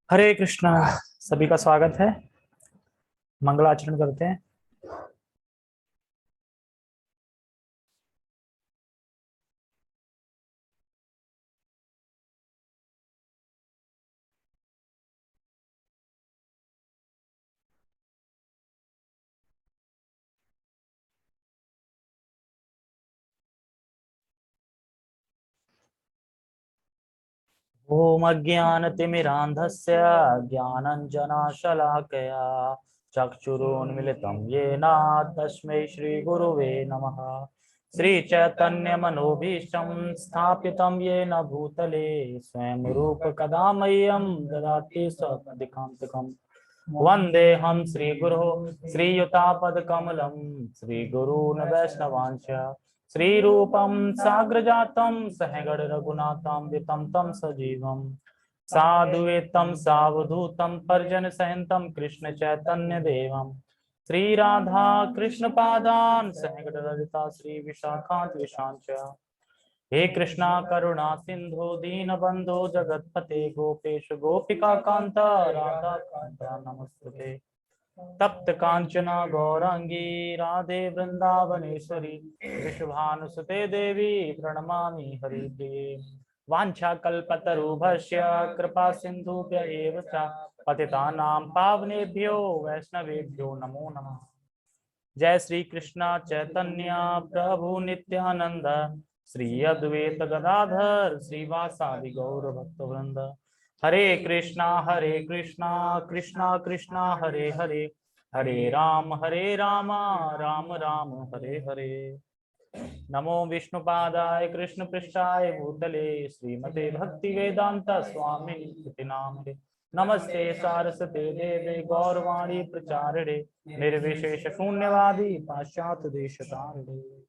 हरे कृष्णा। सभी का स्वागत है। मंगलाचरण करते हैं। ओम अज्ञानतिमिरान्धस्य ज्ञानञ्जनशलाकया चक्षुरुन्मिलितं येन तस्मै श्रीगुरुवे नमः। श्रीचैतन्यमनोभीष्टं स्थापितं येन भूतले स्वयं रूप कदा मह्यं ददाति स्वपदिकान्तिकम्। वन्देऽहं श्रीगुरो श्रीयुतापदकमलं श्रीगुरून् वैष्णवांश्च श्रीरूपं साग्रजातं सहगण रघुनाथं वितं तं सजीवं साधुवेतं सावधूतं परिजन सहितं कृष्ण चैतन्य देवं श्री राधा कृष्ण पादान सहगण ललिता श्री विशाखान्त विशांच। हे कृष्णा करुणा सिंधु दीन बंधु जगतपते गोपेश गोपिका कांता राधा कांता नमस्ते। तप्त कांचना गौरांगी राधे वृंदावनेश्वरी विश्वभानुसुते देवी प्रणमामि हरिप्रिये। वाञ्छाकल्पतरुभ्यश्च कृपा सिन्धुभ्य एव च पतितानां पावनेभ्यो वैष्णवेभ्यो नमो नमः। जय श्री कृष्ण चैतन्य प्रभु नित्यानंद श्री अद्वैत गदाधर श्रीवासादि गौर भक्तवृंद। हरे कृष्णा कृष्णा कृष्णा हरे हरे हरे राम राम राम हरे हरे। नमो विष्णुपादाय कृष्ण पृष्ठाय भूतले श्रीमते भक्ति वेदांत स्वामी इति नामिने। नमस्ते सारस्वते देवे गौरवाणी प्रचारिणे निर्विशेष शून्यवादी पाश्चात्य देशतारिणे।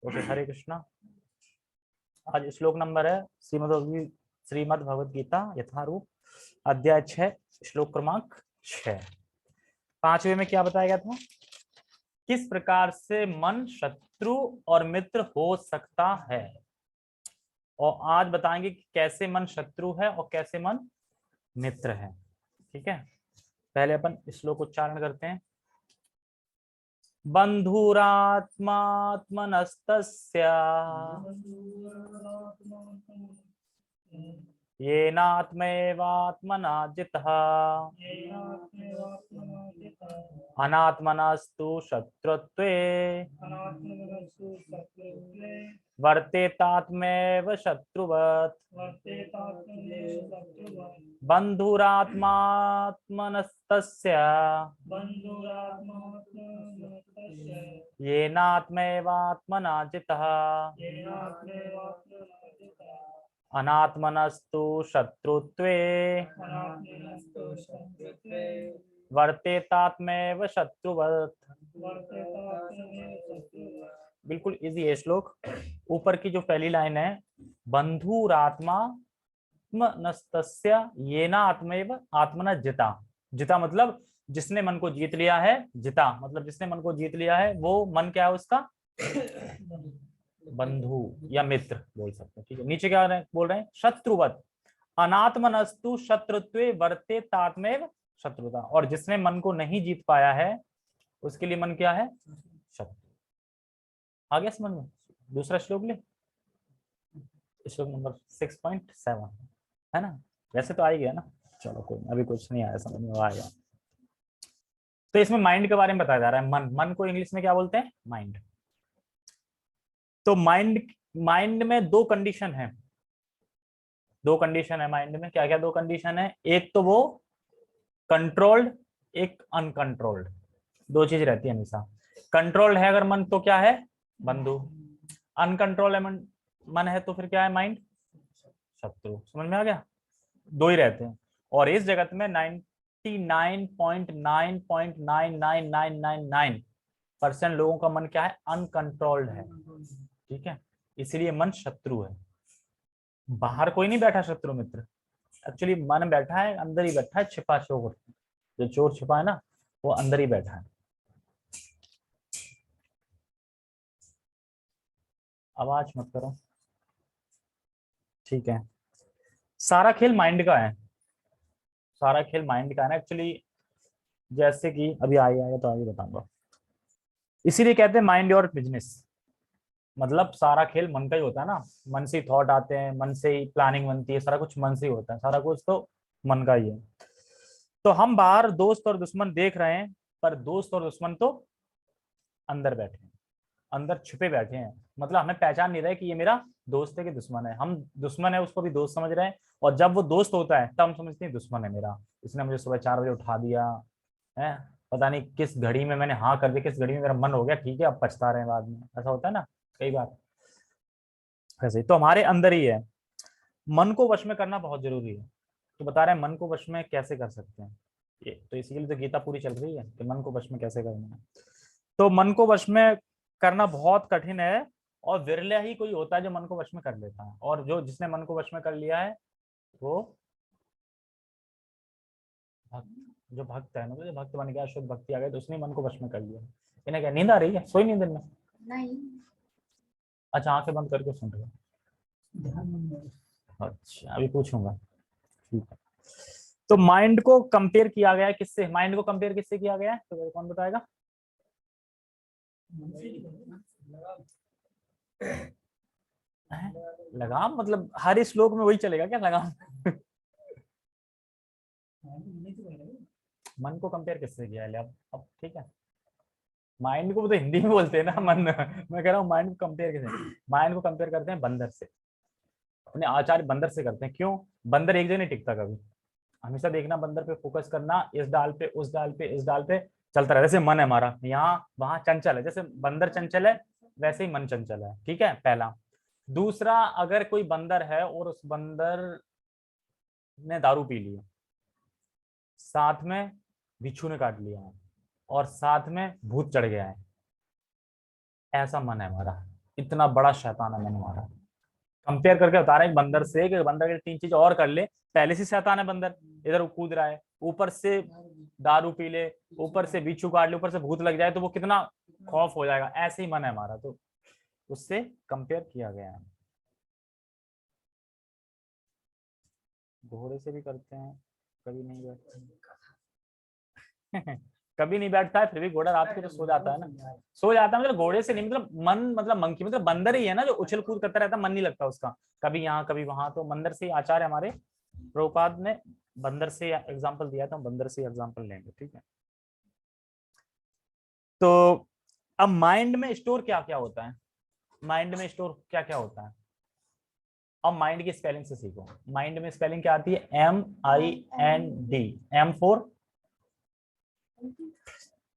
ओके, हरे कृष्णा। आज श्लोक नंबर है श्रीमद् भगवद गीता यथारूप अध्याय 6 श्लोक क्रमांक 6। पांचवे में क्या बताया गया था? किस प्रकार से मन शत्रु और मित्र हो सकता है, और आज बताएंगे कि कैसे मन शत्रु है और कैसे मन मित्र है। ठीक है, पहले अपन श्लोक उच्चारण करते हैं। बंधुरात्मात्मनस्तस्य येनात्मैवात्मना जितः अनात्मनस्तु शत्रुत्वे वर्तेतात्मैव शत्रुवत्। बंधुरात्मात्मनस्तस्य येनात्मैवात्मना जितः अनात्मनस्तु शत्रुत्वे वर्तेतात्मैव शत्रुवत्। बिल्कुल इजी है श्लोक। ऊपर की जो पहली लाइन है, बंधुरात्मा नस्तस्य येना आत्मैव आत्मना जिता। जिता मतलब जिसने मन को जीत लिया है। जिता मतलब जिसने मन को जीत लिया है, वो मन क्या है उसका? बंधु या मित्र बोल सकते हैं। ठीक है, नीचे क्या बोल रहे हैं? शत्रुवत अनात्मनस्तु शत्रुत्वे वर्ते तात्मेव शत्रुता। और जिसने मन को नहीं जीत पाया है उसके लिए मन क्या है? शत्रु। आ गया समझ में? दूसरा श्लोक ले, श्लोक नंबर 6.7 है ना? वैसे तो आ ही गया ना। चलो कोई, अभी कुछ नहीं आया समझ में, आएगा। तो इसमें माइंड के बारे में बताया जा रहा है। मन, मन को इंग्लिश में क्या बोलते हैं? माइंड। तो माइंड में दो कंडीशन है। दो कंडीशन है माइंड में। क्या क्या दो कंडीशन है? एक तो वो कंट्रोल्ड, एक अनकंट्रोल्ड। दो चीज रहती है हमेशा। कंट्रोल्ड है अगर मन तो क्या है? बंधु। अनकंट्रोल है मन है तो फिर क्या है? माइंड शत्रु। समझ में आ गया? दो ही रहते हैं। और इस जगत में 99.99999% लोगों का मन क्या है? अनकंट्रोल्ड है। ठीक है, इसलिए मन शत्रु है। बाहर कोई नहीं बैठा शत्रु मित्र। एक्चुअली मन बैठा है, अंदर ही बैठा है, छिपा चोर। जो चोर छिपा है ना, वो अंदर ही बैठा है। आवाज मत करो। ठीक है, सारा खेल माइंड का है। सारा खेल माइंड का है ना एक्चुअली। जैसे कि अभी आएगा तो आगे बताऊंगा। इसीलिए कहते हैं माइंड योर बिजनेस। मतलब सारा खेल मन का ही होता है ना। मन से ही थॉट आते हैं, मन से ही प्लानिंग बनती है, सारा कुछ मन से ही होता है, सारा कुछ तो मन का ही है। तो हम बाहर दोस्त और दुश्मन देख रहे हैं, पर दोस्त और दुश्मन तो अंदर बैठे हैं, अंदर छुपे बैठे हैं। मतलब हमें पहचान नहीं रहे कि ये मेरा दोस्त है कि दुश्मन है। हम दुश्मन है उसको भी दोस्त समझ रहे हैं, और जब वो दोस्त होता है तब हम समझते हैं दुश्मन है मेरा, इसने मुझे सुबह 4 बजे उठा दिया है, पता नहीं किस घड़ी में मैंने हाँ कर दिया, किस घड़ी में मेरा मन हो गया, ठीक है अब पछता रहे हैं बाद में। ऐसा होता है ना कई बार। ऐसे ही तो हमारे अंदर ही है। मन को वश में करना बहुत जरूरी है। तो बता रहे हैं मन को वश में कैसे कर सकते हैं। ये तो इसीलिए तो गीता पूरी चल रही है कि मन को वश में कैसे करना है। तो मन को वश में करना बहुत कठिन है, और विरला ही कोई होता है जो मन को वश में कर लेता है। और जो जिसने मन को वश में कर लिया है वो भक्त, जो भक्त है ना, तो जो भक्त बन गया, शुद्ध भक्ति आ गई, तो उसने मन को वश में कर लिया। इन्हें क्या नींद आ रही है? सोई नींद में? नहीं। अच्छा आंखें बंद करके सुन रहे हो? अच्छा अभी पूछूंगा, ठीक है। तो माइंड को कंपेयर किया गया है किससे? माइंड को कंपेयर किससे किया गया है तो कौन बताएगा? लगाम? मतलब हर श्लोक में वही चलेगा क्या लगाम? मन को कंपेयर किससे किया है? अब ठीक है। माइंड को तो हिंदी में बोलते हैं ना मन। मैं कह रहा हूँ माइंड को कंपेयर किससे? माइंड को कंपेयर करते हैं बंदर से। अपने आचार्य बंदर से करते हैं। क्यों? बंदर एक जगह नहीं टिकता कभी। हमेशा देखना, बंदर पे फोकस करना, इस डाल पे उस डाल पे इस डाल पे चलता रहता है। जैसे मन है हमारा, यहाँ वहां चंचल है, जैसे बंदर चंचल है वैसे ही मन चंचल है। ठीक है, पहला। दूसरा, अगर कोई बंदर है और उस बंदर ने दारू पी ली है, साथ में बिच्छू ने काट लिया है, और साथ में भूत चढ़ गया है, ऐसा मन है हमारा। इतना बड़ा शैतान है मन हमारा। कंपेयर करके बता रहे हैं बंदर से कि बंदर के 3 चीज और कर ले, पहले से शैतान है बंदर, इधर कूद रहा है, ऊपर से दारू पी ले, ऊपर से बिच्छू काट ले, ऊपर से भूत लग जाए तो वो कितना खौफ हो जाएगा। ऐसे ही मन है हमारा, तो उससे कंपेयर किया गया है। घोड़े से भी करते हैं, कभी नहीं बैठते हैं। कभी नहीं बैठता है, फिर भी घोड़ा रात को तो सो जाता है ना। सो जाता है मतलब घोड़े से नहीं, मतलब मन, मतलब मंकी, मतलब बंदर ही है ना जो उछल कूद करता रहता है, मन नहीं लगता उसका, कभी यहाँ कभी वहां। तो बंदर से ही आचार्य हमारे प्रभुपाद ने बंदर से एग्जाम्पल दिया था, हम बंदर से एग्जाम्पल लेंगे। ठीक है। तो अब माइंड में स्टोर क्या क्या होता है? माइंड में स्टोर क्या क्या होता है? अब माइंड की स्पेलिंग से सीखो। माइंड में स्पेलिंग क्या आती है? MIND।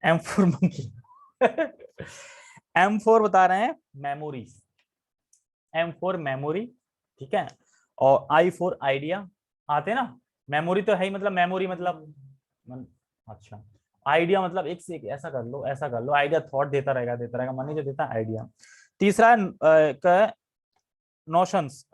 M4 monkey. M4 बता रहे हैं मेमोरीज। M4 मेमोरी, ठीक है। और I4 आइडिया, आते हैं ना। मेमोरी तो है ही, मतलब मेमोरी मतलब अच्छा। आइडिया मतलब एक से एक, ऐसा कर लो ऐसा कर लो, आइडिया थॉट देता रहेगा, मन ही जो देता है आइडिया। तीसरा है नोशंस।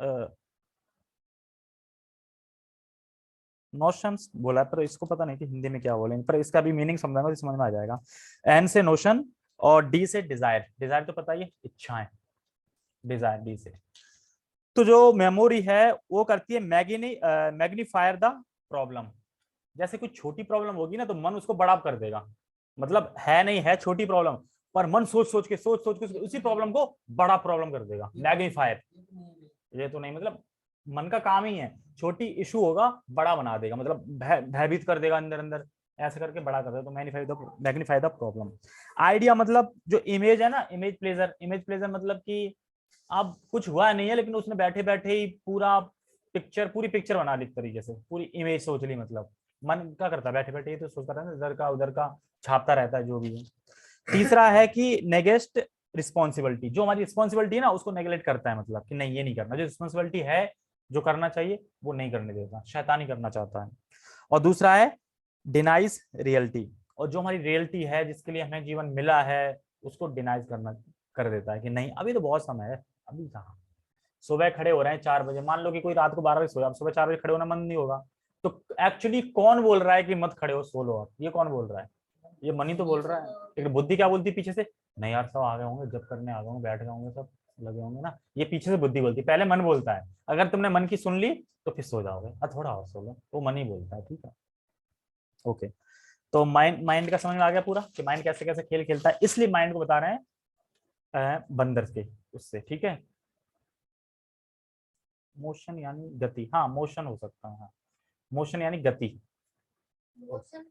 नोशंस बोला है, पर इसको पता नहीं कि हिंदी में क्या बोलेंगे, पर इसका भी मीनिंग समझाऊंगा तो समझ में आ जाएगा। N से नोशन, और D से डिजायर। डिजायर तो पता ही है, इच्छाएं। डिजायर D से। तो जो मेमोरी है वो करती है मैग्नीफायर द प्रॉब्लम। जैसे कोई छोटी प्रॉब्लम होगी ना तो मन उसको बड़ा कर देगा। मतलब है नहीं है छोटी प्रॉब्लम, पर मन सोच सोच के उसी प्रॉब्लम को बड़ा प्रॉब्लम कर देगा। मैग्नीफायर, ये तो नहीं, मतलब मन का काम ही है, छोटी इशू होगा बड़ा बना देगा, मतलब भयभीत कर देगा अंदर अंदर, ऐसे करके बड़ा कर देगा। तो मैग्नीफाई द प्रॉब्लम। आइडिया मतलब जो इमेज है ना, इमेज प्लेजर। इमेज प्लेजर मतलब कि अब कुछ हुआ नहीं है, लेकिन उसने बैठे बैठे ही पूरी पिक्चर बना ली, एक तरीके से पूरी इमेज सोच ली। मतलब मन क्या करता है, बैठे बैठे ही तो सोचता रहता है, इधर का उधर का छापता रहता है जो भी है। तीसरा है कि नेगेस्ट रिस्पॉन्सिबिलिटी। जो हमारी रिस्पॉन्सिबिलिटी है ना उसको नेगलेक्ट करता है, मतलब कि नहीं ये नहीं करना, जो रिस्पॉन्सिबिलिटी है जो करना चाहिए वो नहीं करने देता, शैतानी करना चाहता है। और दूसरा है डिनाइज रियलिटी। और जो हमारी रियलिटी है, जिसके लिए हमें जीवन मिला है, उसको डिनाइज करना कर देता है कि नहीं अभी तो बहुत समय है, अभी कहाँ। सुबह खड़े हो रहे हैं 4 बजे, मान लो कि कोई रात को 12 बजे सोया, सुबह 4 बजे खड़े होना मन नहीं होगा, तो एक्चुअली कौन बोल रहा है कि मत खड़े हो, सो लो आप? ये कौन बोल रहा है? ये मन ही तो बोल रहा है। लेकिन बुद्धि क्या बोलती है पीछे से? नहीं यार सब आ गए होंगे, जब करने आ गए होंगे, बैठ गए होंगे, सब लगे होंगे ना। ये पीछे से बुद्धि बोलती है, पहले मन बोलता है। अगर तुमने मन की सुन ली तो फिर सो जाओगे, थोड़ा और सो लो, वो मन ही बोलता है। ठीक है। ओके, तो माइंड माइंड का समझ में आ गया पूरा कि माइंड कैसे कैसे खेल खेलता है, इसलिए माइंड को बता रहे हैं बंदर के उससे। ठीक है, मोशन यानी गति, हाँ मोशन हो सकता है, हाँ मोशन यानी गति। मोशन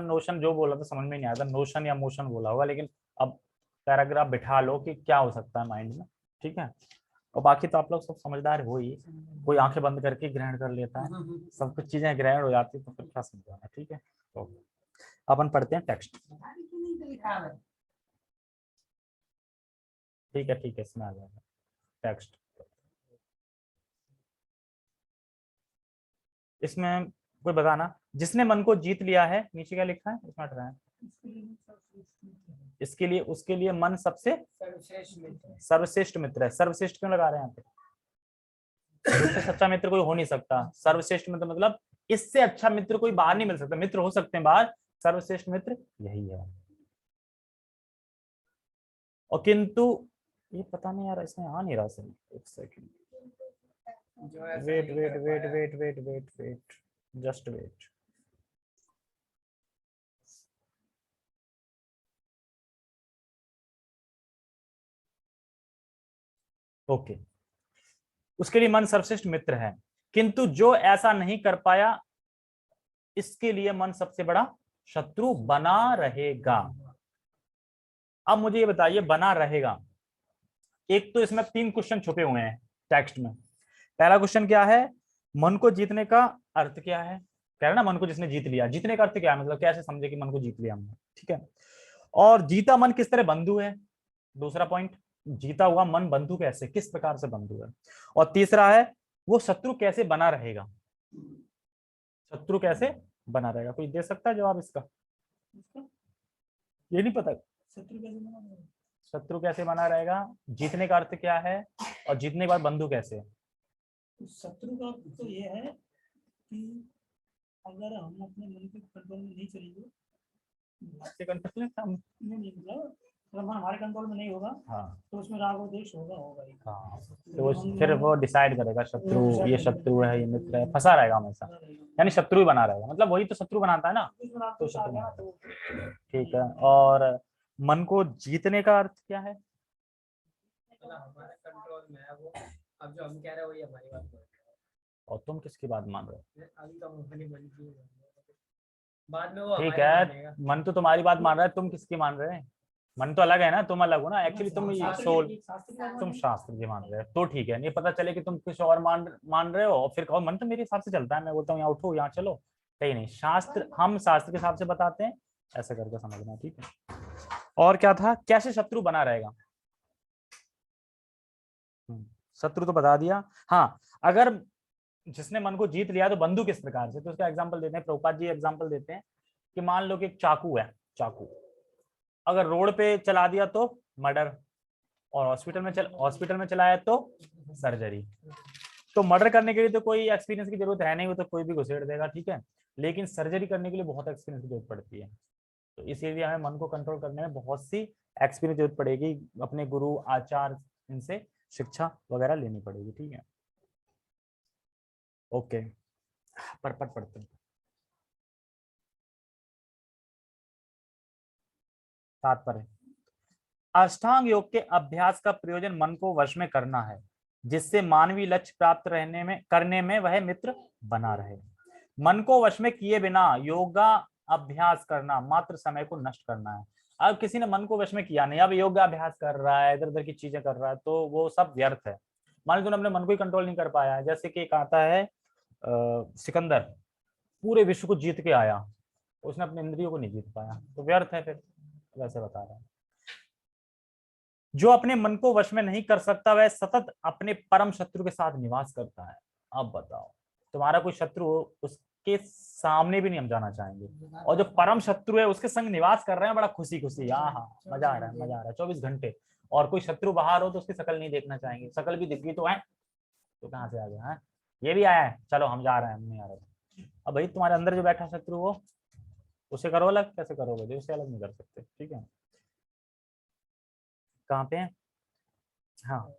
नोशन जो बोला था समझ में नहीं आया था, नोशन या मोशन बोला होगा, लेकिन अब पैराग्राफ बिठा लो कि क्या हो सकता है माइंड में। ठीक है, और बाकी तो आप लोग सब समझदार हो ही, कोई आंखें बंद करके ग्रहण कर लेता है, सब कुछ चीजें ग्रहण हो जाती है, तो फिर क्या समझाना। ठीक है, तो अपन पढ़ते हैं टेक्स्ट। ठीक है ठीक है, इसमें आ जाएगा टेक्स्ट। इसमें कोई बताना, जिसने मन को जीत लिया है, नीचे क्या लिखा है इसमें हट रहा है, इसके लिए उसके लिए मन सबसे सर्वश्रेष्ठ मित्र है। सर्वश्रेष्ठ क्यों लगा रहे हैं यहाँ पे, इससे सच्चा मित्र कोई हो नहीं सकता। सर्वश्रेष्ठ मित्र मतलब इससे अच्छा मित्र कोई बाहर नहीं मिल सकता, मित्र हो सकते हैं बाहर, सर्वश्रेष्ठ मित्र यही है। और किंतु ये पता नहीं यार, इसमें आ नहीं रहा सही, एक second, wait wait wait wait wait wait wait, just wait. Okay, उसके लिए मन सर्वश्रेष्ठ मित्र है, किंतु जो ऐसा नहीं कर पाया इसके लिए मन सबसे बड़ा शत्रु बना रहेगा। अब मुझे ये बताइए, बना रहेगा, एक तो इसमें 3 क्वेश्चन छुपे हुए हैं टेक्स्ट में। पहला क्वेश्चन क्या है, मन को जीतने का अर्थ क्या है, कह रहे ना मन को जिसने जीत लिया, जीतने का अर्थ क्या है, मतलब कैसे समझे कि मन को जीत लिया हमने। ठीक है, और जीता मन किस तरह बंधु है, दूसरा पॉइंट, जीता हुआ मन बंधु कैसे, किस प्रकार से बंधु है। और तीसरा है, वो शत्रु कैसे बना रहेगा, शत्रु कैसे बना रहेगा। कोई दे सकता है जवाब इसका, ये नहीं पता शत्रु कैसे बना रहेगा, शत्रु कैसे बना रहेगा, जीतने का अर्थ क्या है, और जीतने के बाद बंधु कैसे। शत्रु का तो ये है कि अगर हम अपने मन के कंट्रोल में नहीं चलेंगे, नहीं मतलब हमारे कंट्रोल में नहीं होगा, हाँ, तो उसमें राग और द्वेष होगा ही। हाँ, तो फिर वो डिसाइड करेगा शत्रु, ये शत्रु है ये मित्र है, फंसा रहेगा हमेशा, यानी शत्रु ही बना रहेगा, मतलब वही तो शत्रु बनाता है ना, तो शत्रु। ठीक है, और मन को जीतने का अर्थ क्या है, हमारे कंट्रोल में है वो, अब जो हम कह रहे हैं वही हमारी बात है। और तुम किसकी बात मान रहे हो, अभी तो हम अपनी मन की बाद में वो ठीक है, मन तो तुम्हारी बात मान रहा है, तुम किसकी मान रहे हैं, मन तो अलग है ना, तुम अलग हो ना एक्चुअली, तुम सोल, तुम शास्त्र की मान रहे हो, तो ठीक है, नहीं पता चले कि तुम कुछ और मान रहे हो और फिर कहो मन तो मेरे हिसाब से चलता है, मैं बोलता हूँ यहाँ उठो यहाँ चलो, कहीं नहीं, शास्त्र हम शास्त्र के हिसाब से बताते हैं, ऐसा करके समझना। ठीक है, और क्या था, कैसे शत्रु बना रहेगा, शत्रु तो बता दिया। हाँ, अगर जिसने मन को जीत लिया तो बंधु किस प्रकार से, तो उसका एग्जांपल देते हैं, प्रभुपाद जी एग्जांपल देते हैं कि मान लो कि एक चाकू है, चाकू अगर रोड पे चला दिया तो मर्डर, और हॉस्पिटल में चलाया तो सर्जरी। तो मर्डर करने के लिए तो कोई एक्सपीरियंस की जरूरत है नहीं, वो तो कोई भी घुसेड़ देगा। ठीक है, लेकिन सर्जरी करने के लिए बहुत एक्सपीरियंस की जरूरत पड़ती है, तो इसीलिए हमें मन को कंट्रोल करने में बहुत सी एक्सपीरियंस जरूरत पड़ेगी, अपने गुरु आचार्य इनसे शिक्षा वगैरह लेनी पड़ेगी। ठीक है, ओके, पर पढ़ते हैं, 7 पर है। अष्टांग योग के अभ्यास का प्रयोजन मन को वश में करना है, जिससे मानवीय लक्ष्य प्राप्त करने में वह मित्र बना रहे। मन को वश में किए बिना योगा अभ्यास करना मात्र समय को नष्ट करना है। अब किसी ने मन को वश में किया नहीं, अब योगा अभ्यास कर रहा है, इधर उधर की चीजें कर रहा है, तो वो सब व्यर्थ है। मान लो तूने अपने मन को ही कंट्रोल नहीं कर पाया है, जैसे कि एक आता है सिकंदर, पूरे विश्व को जीत के आया, उसने अपने इंद्रियों को नहीं जीत पाया, तो व्यर्थ है फिर, वैसे बता रहा है। जो अपने मन को वश में नहीं कर सकता वह सतत अपने परम शत्रु के साथ निवास करता है। अब बताओ, तुम्हारा कोई शत्रु हो, उसके सामने भी नहीं हम जाना चाहेंगे, और जो परम शत्रु है उसके संग निवास कर रहे हैं बड़ा खुशी खुशी, हाँ हाँ मजा आ रहा है मजा आ रहा है 24 घंटे, और कोई शत्रु बाहर हो तो उसकी शकल नहीं देखना चाहेंगे, शकल भी दिख गई तो है, तो कहाँ से आ गया है, ये भी आया है चलो हम जा रहे हैं, हम नहीं आ रहे। अब भाई तुम्हारे अंदर जो बैठा शत्रु हो उसे करो अलग, कैसे करोगे, जो उससे अलग नहीं कर सकते। ठीक है, कहाँ पे है, हाँ,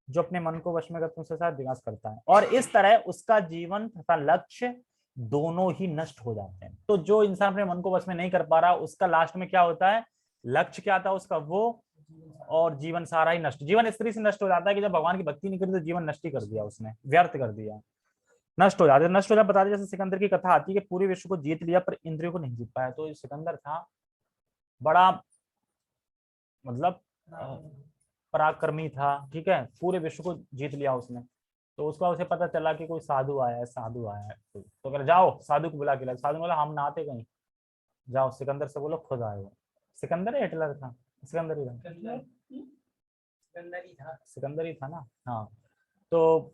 जो अपने मन को वश में करते उसके साथ विकास करता है, और इस तरह उसका जीवन तथा लक्ष्य दोनों ही नष्ट हो जाते हैं। तो जो इंसान अपने मन को बस में नहीं कर पा रहा, उसका लास्ट में क्या होता है, लक्ष्य क्या था उसका, वो और जीवन सारा ही नष्ट, जीवन इस तरीके से नष्ट हो जाता है कि जब भगवान की भक्ति नहीं करी तो जीवन नष्ट ही कर दिया उसने, व्यर्थ कर दिया, नष्ट हो जाते, नष्ट हो जाए। बता दें जैसे सिकंदर की कथा आती है कि पूरे विश्व को जीत लिया पर इंद्रियों को नहीं जीत पाया। तो सिकंदर था बड़ा, मतलब पराक्रमी था, ठीक है, पूरे विश्व को जीत लिया उसने। तो उसका उसे पता चला कि कोई साधु आया है, साधु आया है, तो कह जाओ साधु को बुला के ला। साधु ने बोला हम नहाते कहीं, जाओ सिकंदर से बोलो खुद आए हो। सिकंदर है हिटलर था, सिकंदर ही था, सिकंदर ही था ना, हाँ। तो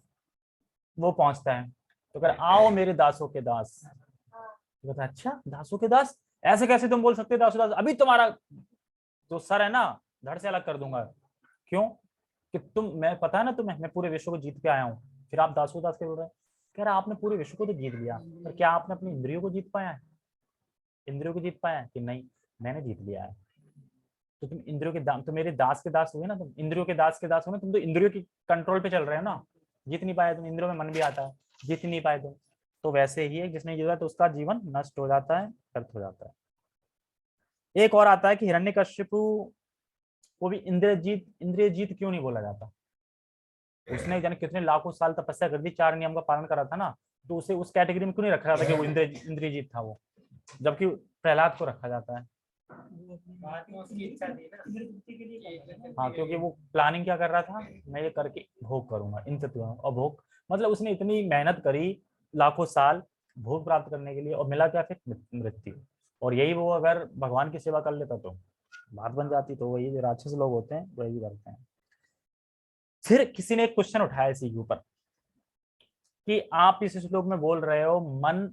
वो पहुंचता है तो कह आओ मेरे दासों के दास। तो कहता अच्छा दासों के दास, ऐसे कैसे तुम बोल सकते हो दासों दास, अभी तुम्हारा जो सर है ना धड़ से अलग कर दूंगा। क्यों कि तुम, मैं पता है ना तुम्हें, मैं पूरे विश्व को जीत के आया हूँ, फिर आप दासों दास के बोल रहे हैं। कह रहा आपने पूरे विश्व को तो जीत लिया, पर क्या आपने अपनी इंद्रियों को जीत पाया है, इंद्रियों को जीत पाया है कि नहीं, मैंने जीत लिया है। तो तुम इंद्रियों के तो मेरे दास के दास हुए ना, तुम इंद्रियों के दास के दास हो ना, तुम तो इंद्रियों की कंट्रोल पे चल रहे हो ना, जीत नहीं पाए तुम, इंद्रियों में मन भी आता है, जीत नहीं पाए तुम। तो वैसे ही है, जिसने जीता तो उसका जीवन नष्ट हो जाता है, व्यर्थ हो जाता है। एक और आता है कि हिरण्यकश्यपु को भी इंद्रिय जीत क्यों नहीं बोला जाता। उसने जाने कितने लाखों साल तपस्या कर दी, 4 नियम का पालन करा था ना, तो उसे उस कैटेगरी में क्यों नहीं रखा जाता कि वो इंद्रिय जीत था वो, जबकि प्रहलाद को रखा जाता है। हाँ क्योंकि वो प्लानिंग क्या कर रहा था, मैं ये करके भोग करूंगा इन तत्वों, और भोग मतलब उसने इतनी मेहनत करी लाखों साल भोग प्राप्त करने के लिए, और मिला क्या फिर मृत्यु। और यही वो अगर भगवान की सेवा कर लेता तो बात बन जाती। तो वही जो राक्षस लोग होते हैं वही करते हैं। फिर किसी ने एक क्वेश्चन उठाया इसी के ऊपर कि आप इस श्लोक में बोल रहे हो मन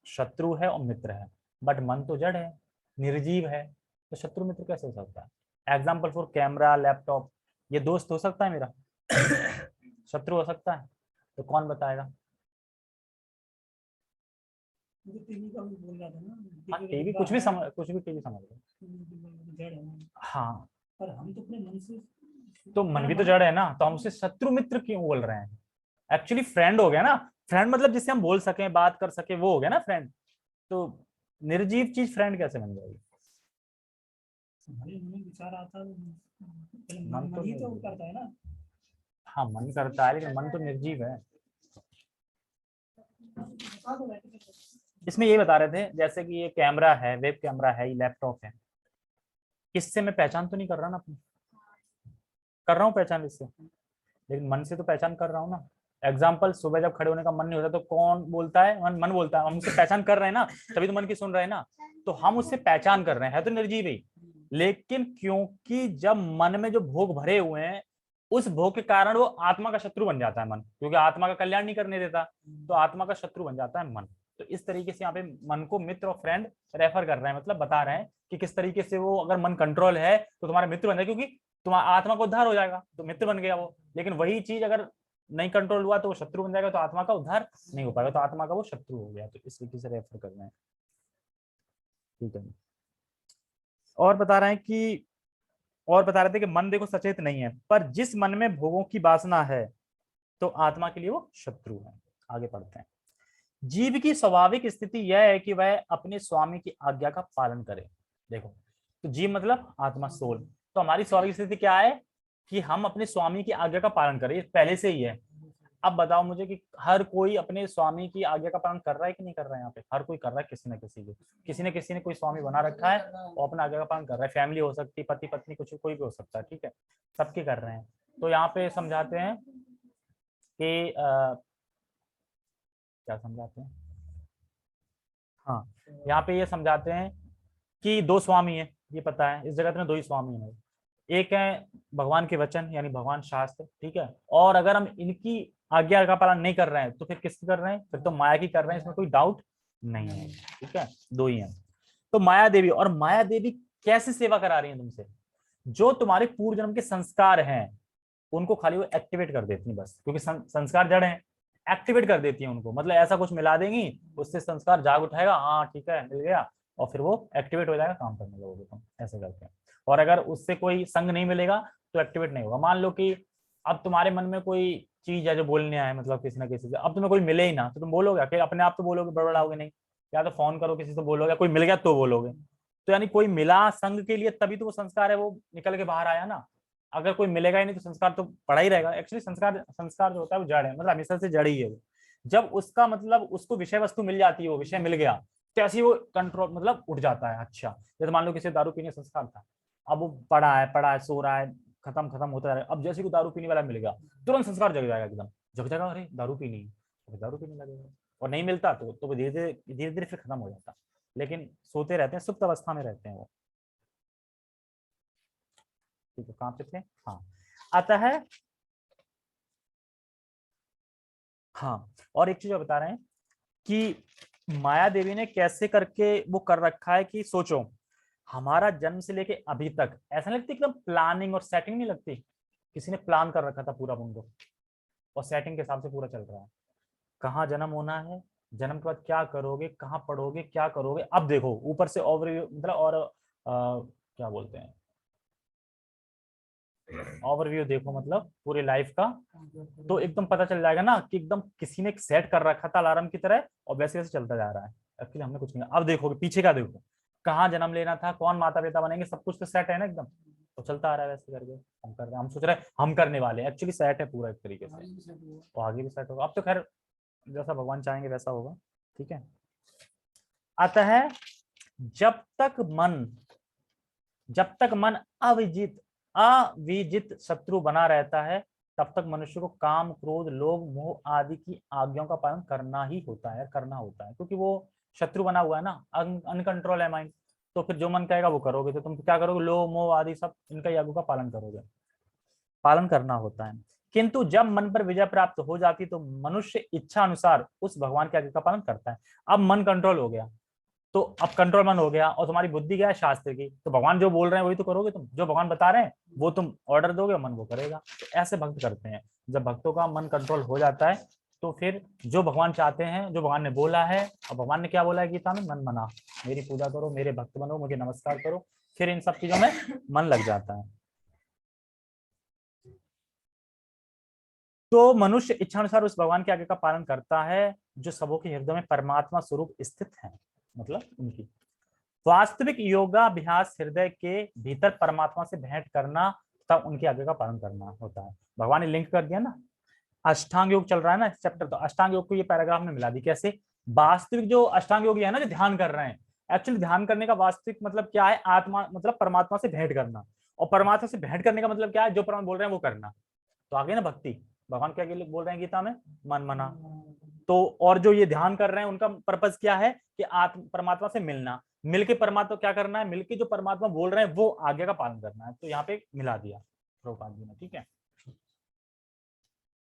शत्रु है और मित्र है, बट मन तो जड़ है, निर्जीव है, तो शत्रु मित्र कैसे हो सकता है। एग्जाम्पल फॉर कैमरा लैपटॉप, ये दोस्त हो सकता है मेरा, शत्रु हो सकता है, तो कौन बताएगा। टीवी का भी बोल रहा था ना, हाँ टीवी कुछ भी समझ, कुछ भी टीवी समझ लो, जड़ है, हाँ पर हम तो अपने मन से, तो मन भी तो जड़ है ना, तो हम उसे शत्रु मित्र क्यों बोल रहे हैं। एक्चुअली फ्रेंड हो गया ना, फ्रेंड मतलब जिससे हम बोल सकें बात कर सके वो हो गया ना फ्रेंड। तो निर्जीव चीज फ्रेंड कैसे बन जाएगी। हमारे मन में विचार आता है, पहले मन मन तो ही तो करता है ना। हाँ मन करता है लेकिन मन तो निर्जीव है। इसमें ये बता रहे थे जैसे कि ये कैमरा है, वेब कैमरा है, ये लैपटॉप है, इससे मैं पहचान तो नहीं कर रहा ना अपनी, कर रहा हूँ पहचान इससे, लेकिन मन से तो पहचान कर रहा हूँ ना। एग्जाम्पल सुबह जब खड़े होने का मन नहीं होता तो कौन बोलता है, मन, मन बोलता है, हम उससे पहचान कर रहे हैं ना, तभी तो मन की सुन रहे हैं ना। तो हम उससे पहचान कर रहे हैं, है तो निर्जीव ही, लेकिन क्योंकि जब मन में जो भोग भरे हुए हैं उस भोग के कारण वो आत्मा का शत्रु बन जाता है मन, क्योंकि आत्मा का कल्याण नहीं करने देता, तो आत्मा का शत्रु बन जाता है मन। तो इस तरीके से यहाँ पे मन को मित्र और फ्रेंड रेफर कर रहे हैं, मतलब बता रहे हैं कि किस तरीके से वो अगर मन कंट्रोल है तो तुम्हारा मित्र बन जाए, क्योंकि तुम्हारा आत्मा का उद्धार हो जाएगा तो मित्र बन गया वो। लेकिन वही चीज अगर नहीं कंट्रोल हुआ तो वो शत्रु बन जाएगा, तो आत्मा का उद्धार नहीं हो पाएगा, तो आत्मा का वो शत्रु हो गया। तो इस तरीके से रेफर कर रहे हैं, ठीक है। और बता रहे हैं कि, और बता रहे थे कि मन देखो सचेत नहीं है, पर जिस मन में भोगों की वासना है तो आत्मा के लिए वो शत्रु है। आगे पढ़ते हैं। जीव की स्वाभाविक स्थिति यह है कि वह अपने स्वामी की आज्ञा का पालन करे। देखो, तो जीव मतलब आत्मा, सोल। तो हमारी स्वाभाविक स्थिति क्या है कि हम अपने स्वामी की आज्ञा का पालन करें, ये पहले से ही है। अब बताओ मुझे कि हर कोई अपने स्वामी की आज्ञा का पालन कर रहा है कि नहीं कर रहा है। यहाँ पे हर कोई कर रहा है, किसी न किसी ने कोई स्वामी बना रखा है और अपना आज्ञा का पालन कर रहा है। फैमिली हो सकती है, पति पत्नी, कुछ कोई भी हो सकता है, ठीक है, सबके कर रहे हैं। तो यहाँ पे समझाते हैं कि क्या समझाते हैं, हाँ यहाँ पे ये समझाते हैं कि दो स्वामी है, ये पता है इस जगत में दो ही स्वामी है। एक है भगवान के वचन यानी भगवान शास्त्र, ठीक है, और अगर हम इनकी आज्ञा का पालन नहीं कर रहे हैं तो फिर किसकी कर रहे हैं, फिर तो माया की कर रहे हैं, इसमें कोई डाउट नहीं है, ठीक है, दो ही है। तो माया देवी, और माया देवी कैसे सेवा करा रही है तुमसे, जो तुम्हारे पूर्व जन्म के संस्कार हैं उनको खाली वो एक्टिवेट कर देती है बस, क्योंकि संस्कार जड़ हैं, एक्टिवेट कर देती है उनको, मतलब ऐसा कुछ मिला देंगी उससे संस्कार जाग उठाएगा, हाँ ठीक है मिल गया, और फिर वो एक्टिवेट हो जाएगा, काम करने लगोगे तुम, ऐसे करते हैं। और अगर उससे कोई संग नहीं मिलेगा तो एक्टिवेट नहीं होगा। मान लो कि अब तुम्हारे मन में कोई चीज है जो बोलने आए, मतलब किसी ना किसी से। अब तुम्हें कोई मिले ही ना तो तुम बोलोगे, अकेले अपने आप तो बोलोगे, बड़बड़ाओगे नहीं, या तो फोन करो किसी से बोलोगे, कोई मिल गया तो बोलोगे। तो यानी कोई मिला संग के लिए, तभी तो वो संस्कार है वो निकल के बाहर आया ना। अगर कोई मिलेगा ही नहीं तो संस्कार तो पड़ा ही रहेगा। एक्चुअली संस्कार संस्कार जो होता है वो जड़ है, मतलब हमेशा से जड़ ही है वो। जब उसका मतलब उसको विषय वस्तु मिल जाती है, वो विषय मिल गया, तो ऐसे ही वो कंट्रोल मतलब उठ जाता है। अच्छा, जैसे मान लो किसी दारू पीने संस्कार था, अब वो पड़ा है सो रहा है, खत्म होता है। अब जैसे को दारू पीने वाला मिल गया, तुरंत संस्कार जग जाएगा, एकदम जग जाएगा, अरे दारू पीनी, तो दारू पीने लगेगा। और नहीं मिलता तो धीरे धीरे फिर खत्म हो जाता। लेकिन सोते रहते हैं, सुप्त अवस्था में रहते हैं वो। ठीक है, कहाँ पे थे? हाँ, अतः हाँ, और एक चीज और बता रहे हैं कि माया देवी ने कैसे करके वो कर रखा है कि सोचो, हमारा जन्म से लेके अभी तक ऐसा नहीं लगती एकदम प्लानिंग और सेटिंग नहीं लगती? किसी ने प्लान कर रखा था पूरा मुंडो, और सेटिंग के हिसाब से पूरा चल रहा है। कहाँ जन्म होना है, जन्म के बाद क्या करोगे, कहाँ पढ़ोगे, क्या करोगे। अब देखो ऊपर से ओवरव्यू मतलब, और क्या बोलते हैं, ओवरव्यू देखो मतलब पूरी लाइफ का, तो एकदम पता चल जाएगा ना कि एकदम किसी ने सेट कर रखा था अलार्म की तरह, और वैसे वैसे चलता जा रहा है। एक्चुअली हमने कुछ नहीं। अब देखोगे पीछे का, देखो कहाँ जन्म लेना था, कौन माता पिता बनेंगे, सब कुछ तो सेट है ना एकदम। तो चलता आ रहा है वैसे करके। हम कर रहे हैं, हम सोच रहे हैं हम करने वाले हैं, एक्चुअली सेट है पूरा एक तरीके से। तो आगे भी सेट होगा। अब तो खैर जैसा भगवान चाहेंगे वैसा होगा। ठीक है, अतः जब तक मन जब तक मन अविजित शत्रु बना रहता है, तब तक मनुष्य को काम क्रोध लोभ मोह आदि की आज्ञाओं का पालन करना ही होता है, करना होता है, क्योंकि वो शत्रु बना हुआ है ना, अनकंट्रोल है माइंड। तो फिर जो मन कहेगा वो करोगे, तो तुम क्या करोगे, लोभ मोह आदि सब इनका आज्ञा का पालन करोगे, पालन करना होता है। किंतु जब मन पर विजय प्राप्त हो जाती तो मनुष्य इच्छा अनुसार उस भगवान के आज्ञा का पालन करता है। अब मन कंट्रोल हो गया, तो अब कंट्रोल मन हो गया, और तुम्हारी बुद्धि क्या है, शास्त्र की, तो भगवान जो बोल रहे हैं वही तो करोगे तुम, जो भगवान बता रहे हैं वो तुम ऑर्डर दोगे, मन वो करेगा। तो ऐसे भक्त करते हैं। जब भक्तों का मन कंट्रोल हो जाता है, तो फिर जो भगवान चाहते हैं, जो भगवान ने बोला है, और भगवान ने क्या बोला है गीता में, मन मना, मेरी पूजा करो, मेरे भक्त बनो, मुझे नमस्कार करो, फिर इन सब चीजों में मन लग जाता है। तो मनुष्य इच्छानुसार उस भगवान के आज्ञा का पालन करता है जो सबों के हृदय में परमात्मा स्वरूप स्थित है, मतलब उनकी वास्तविक योगाभ्यास हृदय के भीतर परमात्मा से भेंट करना तथा उनकी आज्ञा का पालन करना होता है। भगवान ने लिंक कर दिया ना, अष्टांग योग चल रहा है ना इस चैप्टर, तो अष्टांग योग को ये पैराग्राफ में मिला दी। कैसे? वास्तविक जो अष्टांग योगी है ना, जो ध्यान कर रहे हैं, एक्चुअली ध्यान करने का वास्तविक मतलब क्या है, आत्मा मतलब परमात्मा से भेंट करना। और परमात्मा से भेंट करने का मतलब क्या है, जो परमात्मा बोल रहे हैं वो करना। तो आगे ना भक्ति, भगवान क्या बोल रहे हैं गीता में, मन मना। तो और जो ये ध्यान कर रहे हैं उनका पर्पस क्या है कि आत्म परमात्मा से मिलना, मिलके परमात्मा क्या करना है, मिलके जो परमात्मा बोल रहे हैं वो आगे का पालन करना है। तो यहाँ पे मिला दिया प्रभुपाद जी ने। ठीक है,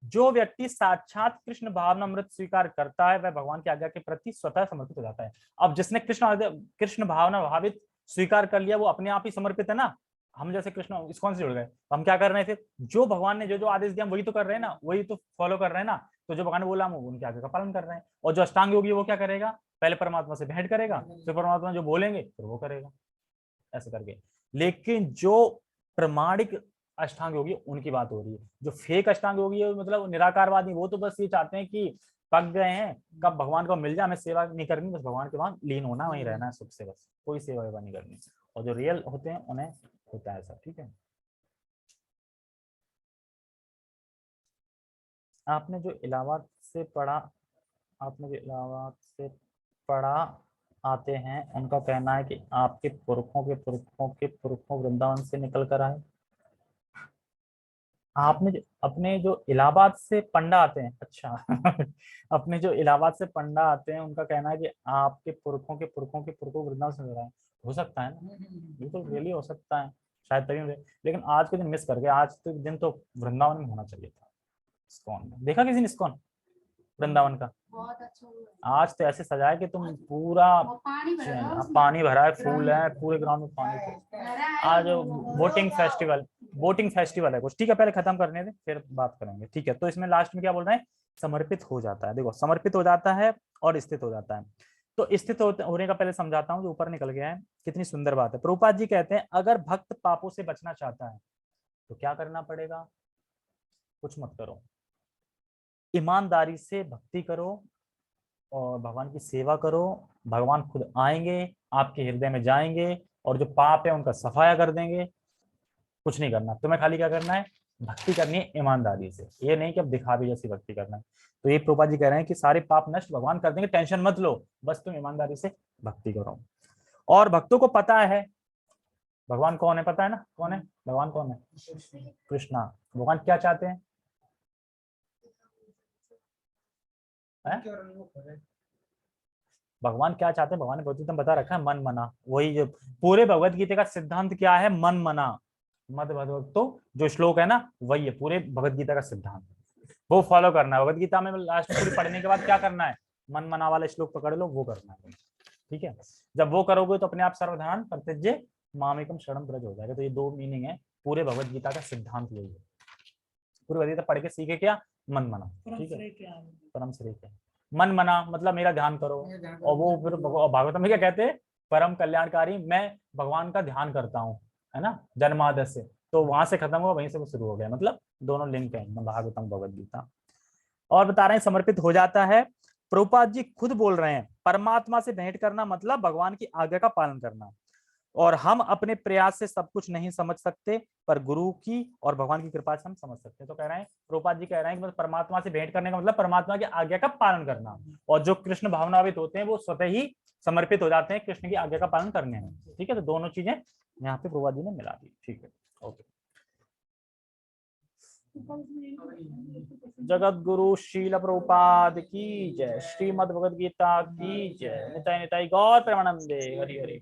जो व्यक्ति साक्षात कृष्ण भावनामृत स्वीकार करता है वह भगवान की आज्ञा के प्रति स्वतः समर्पित हो जाता है। अब जिसने कृष्ण भावना भावित स्वीकार कर लिया, वो अपने आप ही समर्पित है ना। हम जैसे कृष्ण इस्कॉन से जुड़ गए, हम क्या कर रहे हैं फिर, जो भगवान ने जो जो आदेश दिया वही तो कर रहे हैं ना, वही तो फॉलो कर रहे हैं ना। तो जो भगवान ने बोला हम उनके आज्ञा का पालन कर रहे हैं। और जो अष्टांग योगी वो क्या करेगा, पहले परमात्मा से भेंट करेगा, फिर परमात्मा जो बोलेंगे फिर वो करेगा, ऐसे करके। लेकिन जो प्रमाणिक अष्टांग योगी उनकी बात हो रही है। जो फेक अष्टांग योगी है मतलब निराकारवादी, वो तो बस ये चाहते हैं कि पक गए हैं, कब भगवान को मिल जाए, हमें सेवा नहीं करनी, बस भगवान के वहां लीन होना, वहीं रहना है सुख से, बस कोई सेवा वेवा नहीं करनी। और जो रियल होते हैं उन्हें होता है ऐसा। ठीक है, आपने जो इलाहाबाद से पढ़ा आपने जो इलाहाबाद से पढ़ा आते हैं, उनका कहना है कि आपके पुरखों के पुरखों के पुरखों वृंदावन से निकल कर आए। आपने अपने जो इलाहाबाद से पंडा आते हैं, अच्छा अपने जो इलाहाबाद से पंडा आते हैं उनका कहना है कि आपके पुरखों के पुरखों वृंदावन से निकल आए। हो सकता है ना, बिल्कुल रियली हो सकता है, शायद तभी लेकिन आज के दिन मिस कर गए। आज के दिन तो वृंदावन में होना चाहिए था। इस्कॉन में देखा किसी ने इस्कॉन वृंदावन का? बहुत अच्छा हुआ है। आज तो ऐसे सजाया कि तुम पूरा और पानी भरा है, फूल है पूरे ग्राउंड में, पानी भरा है आज वो बोटिंग फेस्टिवल है कुछ। ठीक है, पहले खत्म करने दे फिर बात करेंगे। ठीक है, तो इसमें लास्ट में क्या बोल रहे हैं, समर्पित हो जाता है। देखो समर्पित हो जाता है और स्थित हो जाता है। तो स्थित होने का पहले समझाता हूँ, जो ऊपर निकल गया है। कितनी सुंदर बात है। प्रभुपाद जी कहते हैं अगर भक्त पापों से बचना चाहता है तो क्या करना पड़ेगा, कुछ मत करो, ईमानदारी से भक्ति करो और भगवान की सेवा करो। भगवान खुद आएंगे, आपके हृदय में जाएंगे और जो पाप है उनका सफाया कर देंगे। कुछ नहीं करना तुम्हें, खाली क्या करना है, भक्ति करनी है ईमानदारी से। ये नहीं कि अब दिखावे जैसी भक्ति करना है। तो ये प्रभुपाद जी कह रहे हैं कि सारे पाप नष्ट भगवान कर देंगे, टेंशन मत लो, बस तुम ईमानदारी से भक्ति करो। और भक्तों को पता है भगवान कौन है, पता है ना कौन है भगवान, कौन है, कृष्णा। भगवान क्या चाहते हैं, भगवान क्या चाहते हैं, भगवान ने भगवत बता रखा है, मन मना। वही जो पूरे भगवत गीता का सिद्धांत क्या है, मन मना। मद भगवत तो जो श्लोक है ना, वही है पूरे भगवत गीता का सिद्धांत, वो फॉलो करना है। भगवत गीता में लास्ट में पूरी पढ़ने के बाद क्या करना है, मन मना वाला श्लोक पकड़ लो, वो करना है। ठीक है, जब वो करोगे तो अपने आप सर्वधारण प्रत्यज्य मामेकम शरणम ब्रज हो जाएगा। तो ये दो मीनिंग है पूरे भगवत गीता का सिद्धांत यही है। पूरी भगवत गीता पढ़ के सीखे क्या, मन मना। ठीक है, परम श्रेय क्या, मन मना मतलब मेरा ध्यान करो। और वो फिर भागवत में क्या कहते हैं, परम कल्याणकारी, मैं भगवान का ध्यान करता हूँ, है ना, जन्मादि से। तो वहां से खत्म हुआ, वहीं से वो शुरू हो गया, मतलब दोनों लिंक है भागवतम भगवत गीता। और बता रहे हैं समर्पित हो जाता है। प्रभुपाद जी खुद बोल रहे हैं, परमात्मा से भेंट करना मतलब भगवान की आज्ञा का पालन करना। और हम अपने प्रयास से सब कुछ नहीं समझ सकते, पर गुरु की और भगवान की कृपा से हम समझ सकते हैं। तो कह रहे हैं प्रभुपाद जी कह रहे हैं कि मतलब परमात्मा से भेंट करने का मतलब परमात्मा की आज्ञा का पालन करना। और जो कृष्ण भावनावित होते हैं वो स्वतः ही समर्पित हो जाते हैं कृष्ण की आज्ञा का पालन करने में। ठीक है, तो दोनों चीजें यहाँ पे प्रभुपाद जी ने मिला दी। ठीक है, ओके। जगत गुरु शील प्रभुपाद की जय, श्रीमद् भगवद गीता की जय, निताय निताय गौर प्रेमानंदे, हरि हरि।